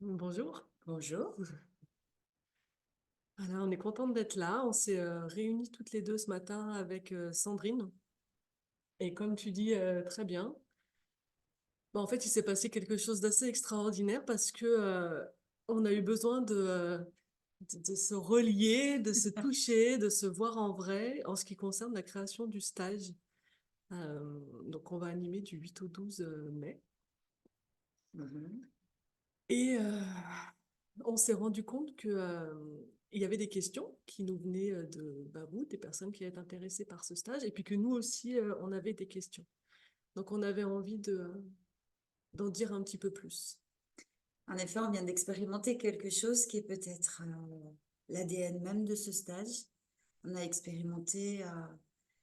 Bonjour. Bonjour. Alors, on est contente d'être là. On s'est réunis toutes les deux ce matin avec Sandrine. Et comme tu dis très bien, bah, en fait, il s'est passé quelque chose d'assez extraordinaire parce que on a eu besoin de se relier, de se toucher, de se voir en vrai en ce qui concerne la création du stage. Donc, on va animer du 8 au 12 mai. Mhm. Et on s'est rendu compte que, il y avait des questions qui nous venaient de bah, vous, des personnes qui étaient intéressées par ce stage, et puis que nous aussi, on avait des questions. Donc, on avait envie d'en dire un petit peu plus. En effet, on vient d'expérimenter quelque chose qui est peut-être l'ADN même de ce stage. On a expérimenté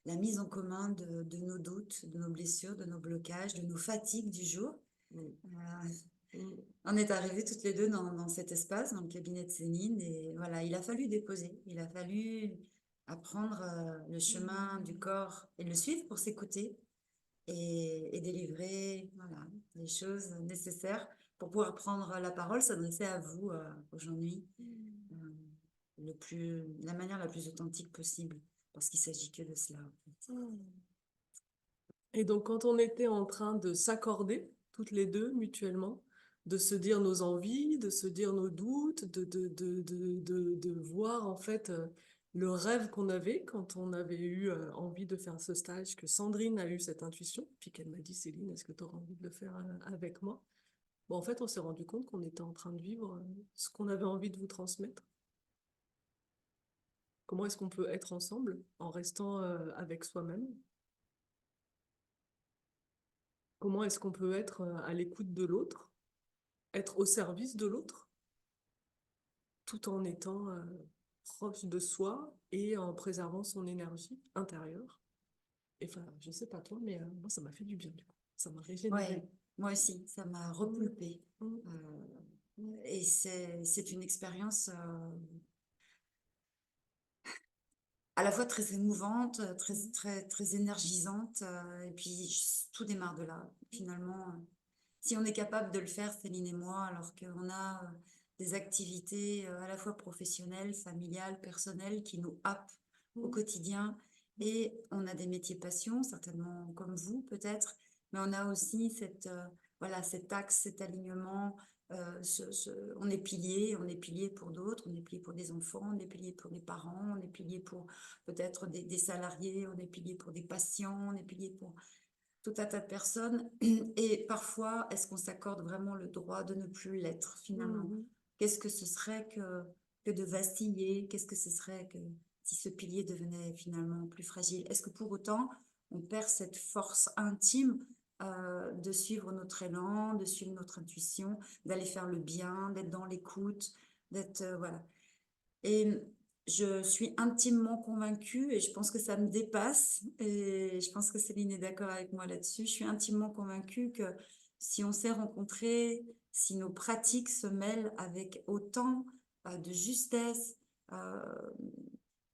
la mise en commun de nos doutes, de nos blessures, de nos blocages, de nos fatigues du jour. Mm. Euh, Mm. on est arrivés toutes les deux dans cet espace, dans le cabinet de Céline, et voilà, il a fallu déposer, il a fallu apprendre le chemin du corps et le suivre pour s'écouter et délivrer voilà, les choses nécessaires pour pouvoir prendre la parole, s'adresser à vous aujourd'hui euh, la manière la plus authentique possible, parce qu'il s'agit que de cela. En fait. Et donc, quand on était en train de s'accorder, toutes les deux, mutuellement, de se dire nos envies, de se dire nos doutes, de voir en fait le rêve qu'on avait quand on avait eu envie de faire ce stage, que Sandrine a eu cette intuition, puis qu'elle m'a dit, Céline, est-ce que tu auras envie de le faire avec moi? Bon, en fait, on s'est rendu compte qu'on était en train de vivre ce qu'on avait envie de vous transmettre. Comment est-ce qu'on peut être ensemble en restant avec soi-même? Comment est-ce qu'on peut être à l'écoute de l'autre, être au service de l'autre, tout en étant proche de soi et en préservant son énergie intérieure? Et enfin, je sais pas toi, mais moi, ça m'a fait du bien, du coup. Ça m'a Ouais, régénéré. moi aussi, ça m'a Mm, repulpé. mm, Et c'est une expérience à la fois très émouvante, mm, très énergisante, et puis tout démarre de là. Finalement, si on est capable de le faire, Céline et moi, alors qu'on a des activités à la fois professionnelles, familiales, personnelles qui nous happent au mm, quotidien, et on a des métiers passion, certainement comme vous peut-être, mais on a aussi voilà, cet axe, cet alignement. On est pilier pour d'autres, on est pilier pour des enfants, on est pilier pour des parents, on est pilier pour peut-être des salariés, on est pilier pour des patients, on est pilier pour tout un tas de personnes. Et parfois, est-ce qu'on s'accorde vraiment le droit de ne plus l'être finalement? mm, Qu'est-ce que ce serait que de vaciller? Qu'est-ce que ce serait que si ce pilier devenait finalement plus fragile? Est-ce que pour autant, on perd cette force intime de suivre notre élan, de suivre notre intuition, d'aller faire le bien, d'être dans l'écoute, d'être voilà. Et je suis intimement convaincue, et je pense que ça me dépasse, et je pense que Céline est d'accord avec moi là-dessus, je suis intimement convaincue que si on s'est rencontrés, si nos pratiques se mêlent avec autant de justesse, euh,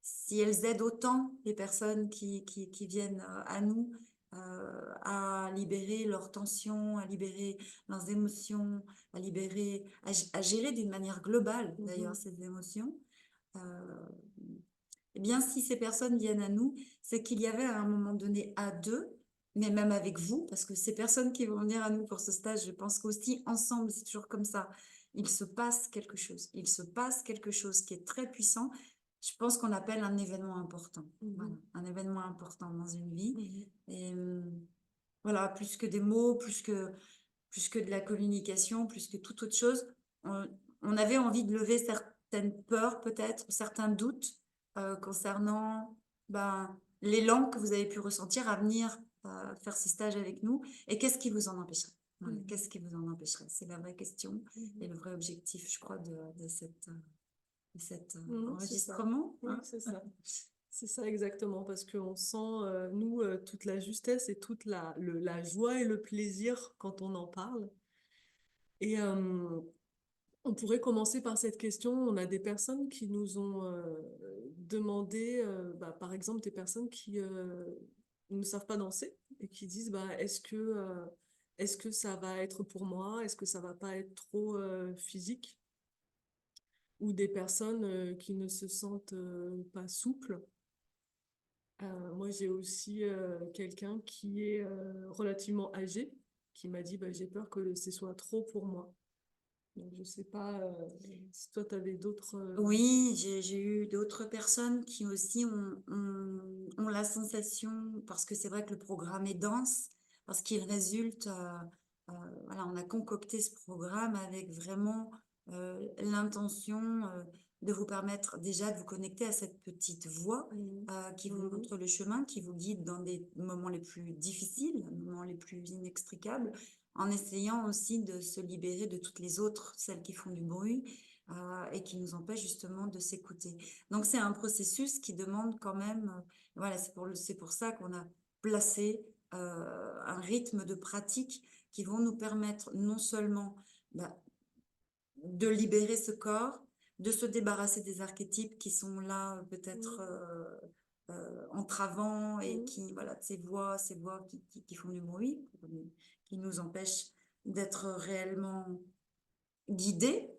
si elles aident autant les personnes qui viennent à nous, à libérer leurs tensions, à libérer leurs émotions, à gérer d'une manière globale d'ailleurs mm, ces émotions, euh, eh bien, si ces personnes viennent à nous, c'est qu'il y avait à un moment donné à deux, mais même avec vous, parce que ces personnes qui vont venir à nous pour ce stage, je pense qu'aussi ensemble, c'est toujours comme ça, il se passe quelque chose. Il se passe quelque chose qui est très puissant. Je pense qu'on appelle un événement important. Voilà, mm, un événement important dans une vie. mm, Et voilà, plus que des mots, plus que de la communication, plus que toute autre chose, on, on avait envie de lever certaines peurs peut-être, certains doutes concernant ben, l'élan que vous avez pu ressentir à venir faire ce stage avec nous. Et qu'est-ce qui vous en empêcherait? Voilà, mm, qu'est-ce qui vous en empêcherait? C'est la vraie question et mm. le vrai objectif, je crois, de cet C'est ça. enregistrement. Oui, Hein. c'est ça. C'est ça exactement, parce qu'on sent, nous, toute la justesse et toute la joie et le plaisir quand on en parle. Et on pourrait commencer par cette question. On a des personnes qui nous ont demandé, bah, par exemple, des personnes qui ne savent pas danser et qui disent, bah, Est-ce que ça va être pour moi? Est-ce que ça va pas être trop physique? Ou des personnes qui ne se sentent pas souples. Moi, j'ai aussi quelqu'un qui est relativement âgé, qui m'a dit, bah, j'ai peur que ce soit trop pour moi. Donc, je sais pas si toi, tu avais d'autres... Oui, j'ai eu d'autres personnes qui aussi ont la sensation, parce que c'est vrai que le programme est dense, parce qu'il résulte, voilà, on a concocté ce programme avec vraiment l'intention de vous permettre déjà de vous connecter à cette petite voix qui vous montre le chemin, qui vous guide dans des moments les plus difficiles, les moments les plus inextricables, en essayant aussi de se libérer de toutes les autres, celles qui font du bruit et qui nous empêche justement de s'écouter. Donc c'est un processus qui demande quand même, voilà, c'est pour ça qu'on a placé un rythme de pratique qui vont nous permettre non seulement bah, de libérer ce corps, de se débarrasser des archétypes qui sont là peut-être entravants et qui, voilà, ces voix qui font du bruit, qui nous empêchent d'être réellement guidés.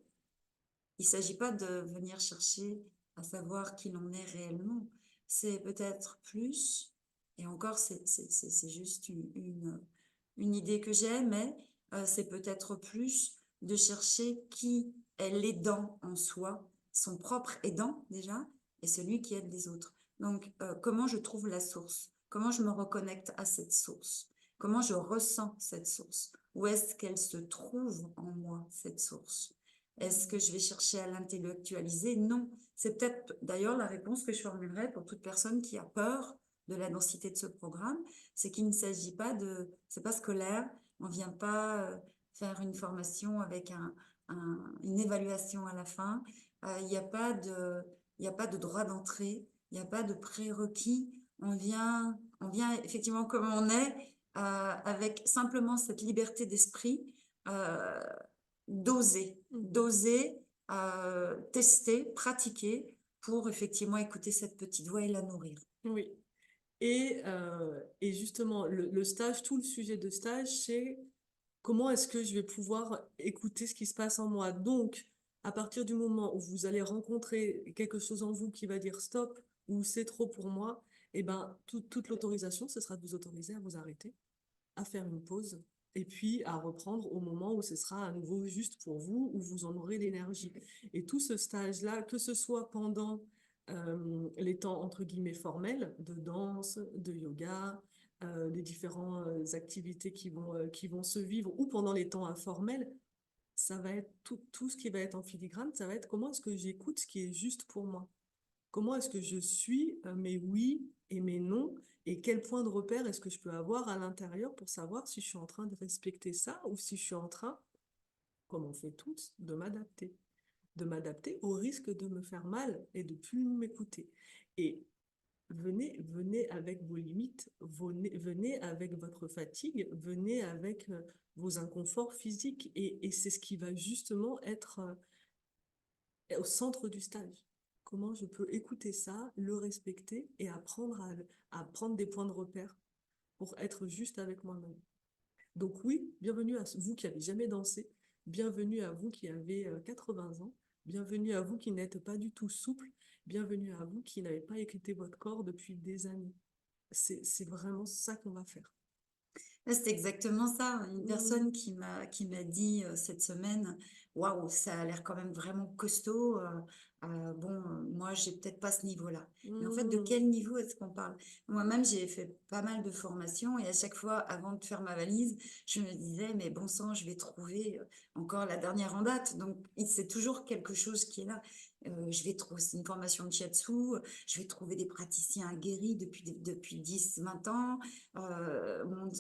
Il ne s'agit pas de venir chercher à savoir qui l'on est réellement. C'est peut-être plus, et encore c'est juste une idée que j'ai, mais c'est peut-être plus de chercher qui est l'aidant en soi, son propre aidant déjà, et celui qui aide les autres. Donc, comment je trouve la source? Comment je me reconnecte à cette source? Comment je ressens cette source? Où est-ce qu'elle se trouve en moi, cette source? Est-ce que je vais chercher à l'intellectualiser? Non. C'est peut-être d'ailleurs la réponse que je formulerais pour toute personne qui a peur de la densité de ce programme, c'est qu'il ne s'agit pas de, c'est pas scolaire, on ne vient pas faire une formation avec une évaluation à la fin, il n'y a pas de, il n'y a pas de droit d'entrée, il n'y a pas de prérequis, on vient effectivement comme on est, avec simplement cette liberté d'esprit, euh, d'oser tester, pratiquer pour effectivement écouter cette petite voix et la nourrir. Oui. Et justement, le stage, tout le sujet de stage, c'est comment est-ce que je vais pouvoir écouter ce qui se passe en moi. Donc, à partir du moment où vous allez rencontrer quelque chose en vous qui va dire stop ou c'est trop pour moi, eh ben, toute l'autorisation, ce sera de vous autoriser à vous arrêter, à faire une pause et puis à reprendre au moment où ce sera à nouveau juste pour vous, où vous en aurez l'énergie. Et tout ce stage-là, que ce soit pendant les temps entre guillemets formels de danse, de yoga, les différentes activités qui vont se vivre, ou pendant les temps informels, ça va être tout ce qui va être en filigrane, ça va être comment est-ce que j'écoute ce qui est juste pour moi. Comment est-ce que je suis mes oui et mes non et quel point de repère est-ce que je peux avoir à l'intérieur pour savoir si je suis en train de respecter ça ou si je suis en train, comme on fait tous, de m'adapter au risque de me faire mal et de plus m'écouter. Et venez avec vos limites, venez avec votre fatigue, venez avec vos inconforts physiques et c'est ce qui va justement être au centre du stage. Comment je peux écouter ça, le respecter et apprendre à prendre des points de repère pour être juste avec moi-même. Donc oui, bienvenue à vous qui avez jamais dansé, bienvenue à vous qui avez 80 ans, bienvenue à vous qui n'êtes pas du tout souple, bienvenue à vous qui n'avez pas écouté votre corps depuis des années. C'est vraiment ça qu'on va faire. C'est exactement ça. Une Mmh, personne qui m'a dit cette semaine, waouh, ça a l'air quand même vraiment costaud. Bon, moi, j'ai peut-être pas ce niveau-là. Mais en fait, de mmh, quel niveau est-ce qu'on parle? Moi-même, j'ai fait pas mal de formations et à chaque fois, avant de faire ma valise, je me disais, mais bon sang, je vais trouver encore la dernière en date. Donc, c'est toujours quelque chose qui est là. Je vais trouver c'est une formation de shiatsu, je vais trouver des praticiens guéris depuis 10, 20 ans.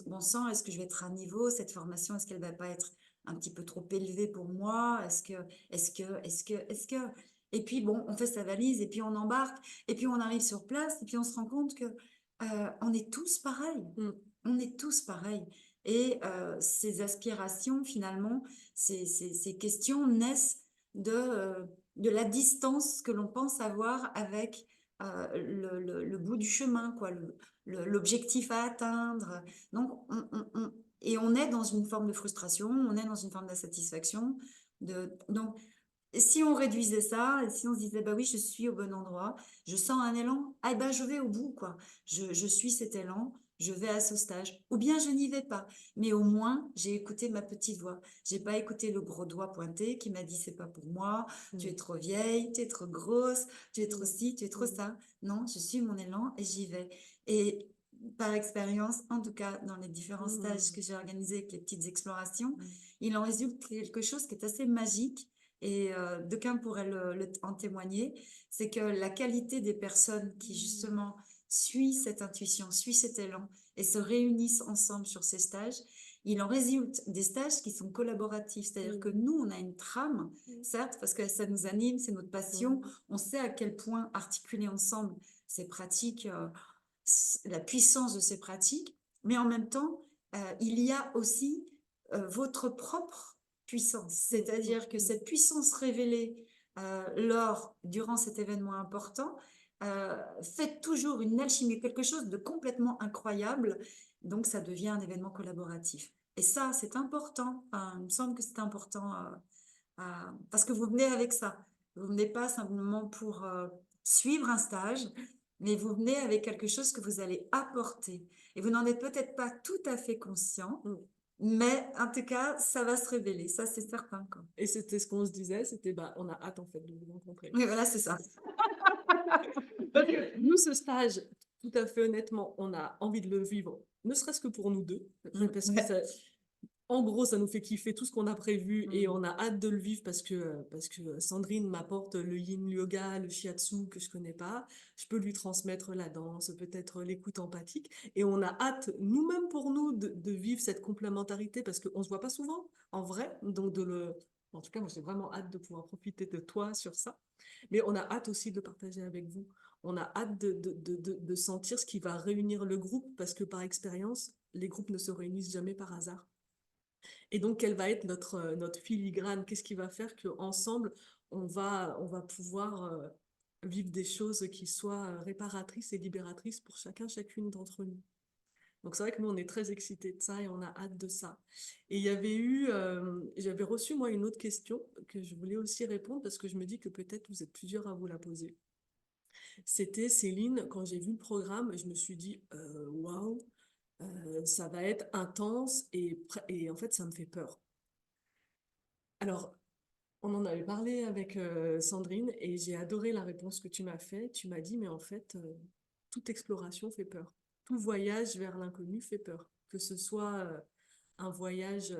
Bon sang, est-ce que je vais être à niveau? Cette formation, est-ce qu'elle va pas être un petit peu trop élevée pour moi? Est-ce que... Et puis, bon, on fait sa valise et puis on embarque et puis on arrive sur place et puis on se rend compte que on est tous pareils. mmh. On est tous pareils. Et ces aspirations, finalement, ces questions naissent de la distance que l'on pense avoir avec le bout du chemin, quoi, l'objectif à atteindre. Donc, et on est dans une forme de frustration, on est dans une forme d'insatisfaction. Donc, si on réduisait ça, et si on se disait, bah oui, je suis au bon endroit, je sens un élan, ah ben je vais au bout, quoi. Je suis cet élan, je vais à ce stage. Ou bien je n'y vais pas. Mais au moins, j'ai écouté ma petite voix. J'ai pas écouté le gros doigt pointé qui m'a dit, c'est pas pour moi, tu es Mm. trop vieille, tu es trop grosse, tu es trop Mm. ci, tu es trop Mm. ça. Non, je suis mon élan et j'y vais. Et par expérience, en tout cas dans les différents stages que Mm. j'ai organisés avec les petites explorations, Mm. il en résulte quelque chose qui est assez magique et d'aucuns pourraient en témoigner, c'est que la qualité des personnes qui Mm. justement suivent cette intuition, suivent cet élan et se réunissent ensemble sur ces stages, il en résulte des stages qui sont collaboratifs, c'est-à-dire que Mm. nous, on a une trame, Mm. certes, parce que ça nous anime, c'est notre passion, Mm. on sait à quel point articuler ensemble ces pratiques, la puissance de ces pratiques, mais en même temps, il y a aussi votre propre puissance, Mm. c'est-à-dire que Mm. cette puissance révélée durant cet événement important, fait toujours une alchimie, quelque chose de complètement incroyable, donc ça devient un événement collaboratif. Et ça, c'est important, enfin, il me semble que c'est important, parce que vous venez avec ça. Vous venez pas simplement pour suivre un stage, mais vous venez avec quelque chose que vous allez apporter. Et vous n'en êtes peut-être pas tout à fait conscient, Mm. mais en tout cas, ça va se révéler, ça c'est certain, quoi. Et c'était ce qu'on se disait, c'était bah on a hâte en fait de vous rencontrer. Oui, voilà, c'est ça. Parce que nous, ce stage, tout à fait honnêtement, on a envie de le vivre, ne serait-ce que pour nous deux, parce que Ouais. ça, en gros, ça nous fait kiffer tout ce qu'on a prévu et Mm. on a hâte de le vivre parce que Sandrine m'apporte le yin yoga, le shiatsu que je connais pas. Je peux lui transmettre la danse, peut-être l'écoute empathique. Et on a hâte, nous-mêmes pour nous, de vivre cette complémentarité parce qu'on se voit pas souvent, en vrai. Donc, en tout cas, moi, j'ai vraiment hâte de pouvoir profiter de toi sur ça. Mais on a hâte aussi de le partager avec vous. On a hâte de sentir ce qui va réunir le groupe parce que par expérience, les groupes ne se réunissent jamais par hasard. Et donc, quelle va être notre filigrane? Qu'est-ce qui va faire qu'ensemble, on va pouvoir vivre des choses qui soient réparatrices et libératrices pour chacun, chacune d'entre nous. Donc, c'est vrai que nous, on est très excités de ça et on a hâte de ça. Et j'avais reçu, moi, une autre question que je voulais aussi répondre parce que je me dis que peut-être vous êtes plusieurs à vous la poser. C'était Céline, quand j'ai vu le programme, je me suis dit, waouh, ça va être intense et en fait, ça me fait peur. Alors, on en avait parlé avec Sandrine et j'ai adoré la réponse que tu m'as faite. Tu m'as dit, mais en fait, toute exploration fait peur. Tout voyage vers l'inconnu fait peur. Que ce soit un voyage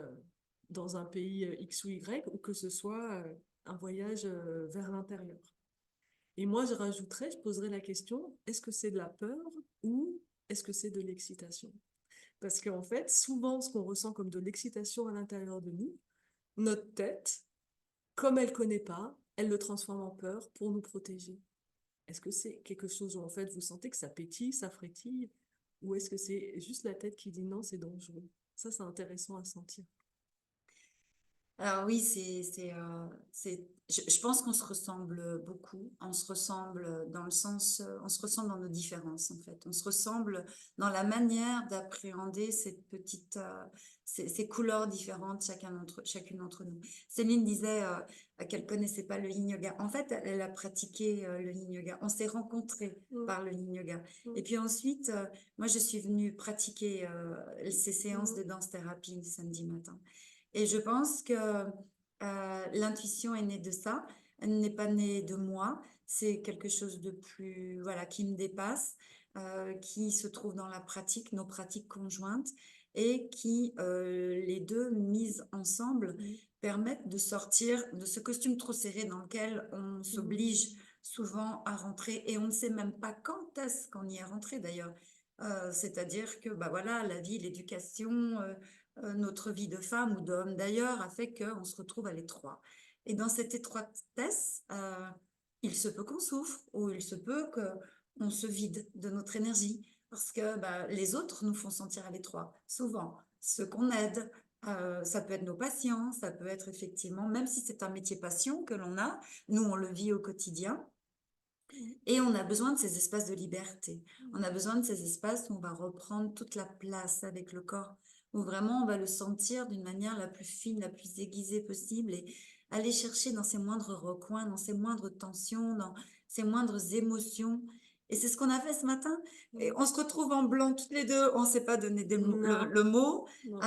dans un pays X ou Y ou que ce soit un voyage vers l'intérieur. Et moi, je rajouterais, je poserais la question, est-ce que c'est de la peur ou est-ce que c'est de l'excitation? Parce qu'en fait, souvent, ce qu'on ressent comme de l'excitation à l'intérieur de nous, notre tête, comme elle ne connaît pas, elle le transforme en peur pour nous protéger. Est-ce que c'est quelque chose où en fait vous sentez que ça pétille, ça frétille, ou est-ce que c'est juste la tête qui dit non, c'est dangereux? Ça, c'est intéressant à sentir. Alors oui, je pense qu'on se ressemble beaucoup. On se ressemble dans le sens, on se ressemble dans nos différences en fait. On se ressemble dans la manière d'appréhender cette petite, ces couleurs différentes, chacune d'entre nous. Céline disait qu'elle connaissait pas le yin yoga. En fait, elle a pratiqué le yin yoga. On s'est rencontrés Mm, par le yin yoga. Et mm, puis ensuite, moi, je suis venue pratiquer ces séances mm, de danse-thérapie le samedi matin. Et je pense que l'intuition est née de ça. Elle n'est pas née de moi. C'est quelque chose de plus, voilà, qui me dépasse, qui se trouve dans la pratique, nos pratiques conjointes, et qui, les deux mises ensemble, mm, permettent de sortir de ce costume trop serré dans lequel on mm, s'oblige souvent à rentrer et on ne sait même pas quand est-ce qu'on y est rentré d'ailleurs. C'est-à-dire que bah voilà, la vie, l'éducation, notre vie de femme ou d'homme d'ailleurs a fait qu'on se retrouve à l'étroit. Et dans cette étroitesse, il se peut qu'on souffre ou il se peut qu'on se vide de notre énergie parce que bah, les autres nous font sentir à l'étroit, souvent. Ceux qu'on aide, ça peut être nos patients, ça peut être effectivement, même si c'est un métier passion que l'on a, nous on le vit au quotidien, et on a besoin de ces espaces de liberté. On a besoin de ces espaces où on va reprendre toute la place avec le corps où vraiment on va le sentir d'une manière la plus fine, la plus aiguisée possible et aller chercher dans ses moindres recoins, dans ses moindres tensions, dans ses moindres émotions. Et c'est ce qu'on a fait ce matin. Et on se retrouve en blanc toutes les deux, on ne s'est pas donné Non, le mot. non.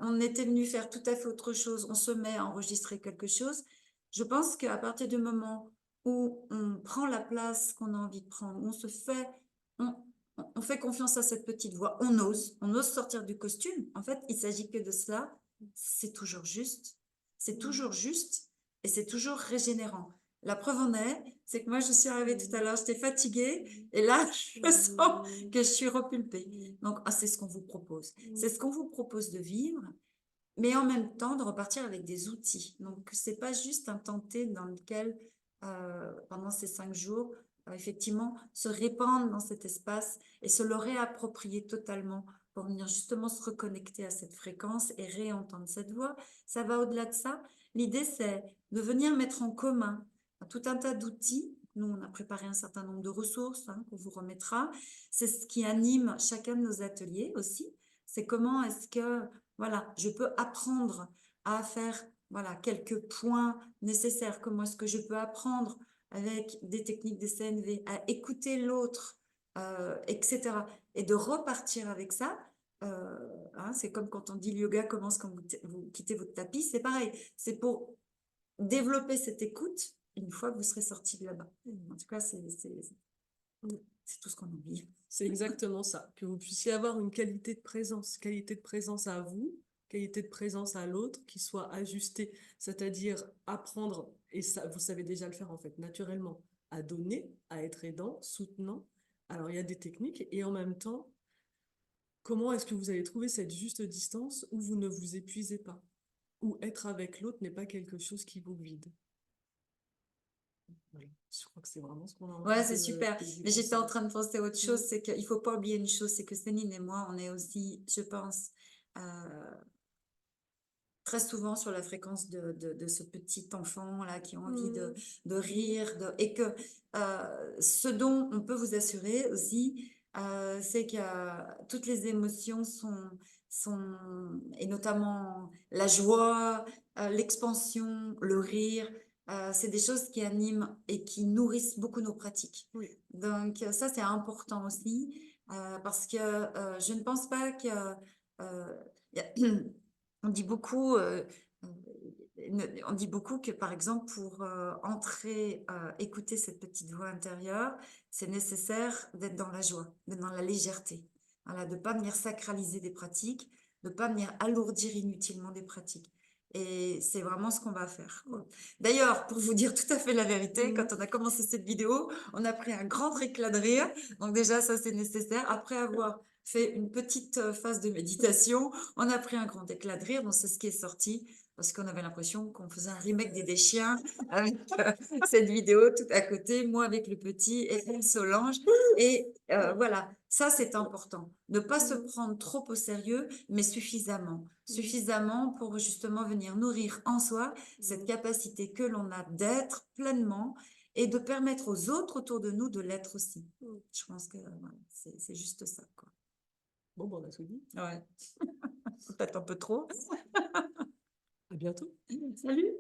On était venu faire tout à fait autre chose, on se met à enregistrer quelque chose. Je pense qu'à partir du moment où on prend la place qu'on a envie de prendre, on, on fait confiance à cette petite voix, on ose sortir du costume. En fait, il s'agit que de cela. C'est toujours juste. C'est toujours juste et c'est toujours régénérant. La preuve en est, c'est que moi, je suis arrivée tout à l'heure, j'étais fatiguée et là, je sens que je suis repulpée. Donc, c'est ce qu'on vous propose. C'est ce qu'on vous propose de vivre, mais en même temps de repartir avec des outils. Donc, c'est pas juste un tenté dans lequel, pendant ces 5 jours, effectivement, se répandre dans cet espace et se le réapproprier totalement pour venir justement se reconnecter à cette fréquence et réentendre cette voix. Ça va au-delà de ça. L'idée, c'est de venir mettre en commun tout un tas d'outils. Nous, on a préparé un certain nombre de ressources qu'on vous remettra. C'est ce qui anime chacun de nos ateliers aussi. C'est comment est-ce que voilà, je peux apprendre à faire voilà, quelques points nécessaires. Comment est-ce que je peux apprendre avec des techniques de CNV à écouter l'autre, etc. Et de repartir avec ça. C'est comme quand on dit le yoga commence quand vous quittez votre tapis. C'est pareil. C'est pour développer cette écoute une fois que vous serez sorti de là-bas. En tout cas, c'est tout ce qu'on oublie. C'est exactement ça, que vous puissiez avoir une qualité de présence à vous, qualité de présence à l'autre, qui soit ajustée, c'est-à-dire apprendre, et ça, vous savez déjà le faire en fait, naturellement, à donner, à être aidant, soutenant. Alors il y a des techniques, et en même temps, comment est-ce que vous allez trouver cette juste distance où vous ne vous épuisez pas, où être avec l'autre n'est pas quelque chose qui vous vide. Voilà. Je crois que c'est vraiment ce qu'on a envie Ouais, c'est super. Mais j'étais en train de penser à autre chose, c'est qu'il faut pas oublier une chose, c'est que Céline et moi, on est aussi, je pense, très souvent sur la fréquence de ce petit enfant là qui a envie de rire, et que ce dont on peut vous assurer aussi, c'est que toutes les émotions et notamment la joie, l'expansion, le rire, c'est des choses qui animent et qui nourrissent beaucoup nos pratiques. Oui. Donc ça, c'est important aussi, parce que je ne pense pas que... on dit beaucoup, que, par exemple, pour entrer, écouter cette petite voix intérieure, c'est nécessaire d'être dans la joie, d'être dans la légèreté. Voilà, de ne pas venir sacraliser des pratiques, de ne pas venir alourdir inutilement des pratiques. Et c'est vraiment ce qu'on va faire, quoi. D'ailleurs, pour vous dire tout à fait la vérité, quand on a commencé cette vidéo, on a pris un grand éclat de rire. Donc déjà, ça, c'est nécessaire. Après avoir fait une petite phase de méditation, on a pris un grand éclat de rire. Donc, c'est ce qui est sorti parce qu'on avait l'impression qu'on faisait un remake des Chiens avec cette vidéo tout à côté, moi avec le petit et elle Solange. Et voilà, ça, c'est important. Ne pas se prendre trop au sérieux, mais suffisamment. Suffisamment pour justement venir nourrir en soi cette capacité que l'on a d'être pleinement et de permettre aux autres autour de nous de l'être aussi. Je pense que voilà, c'est juste ça, quoi. Bon, on a tout dit. Ouais. Peut-être un peu trop. À bientôt. Salut.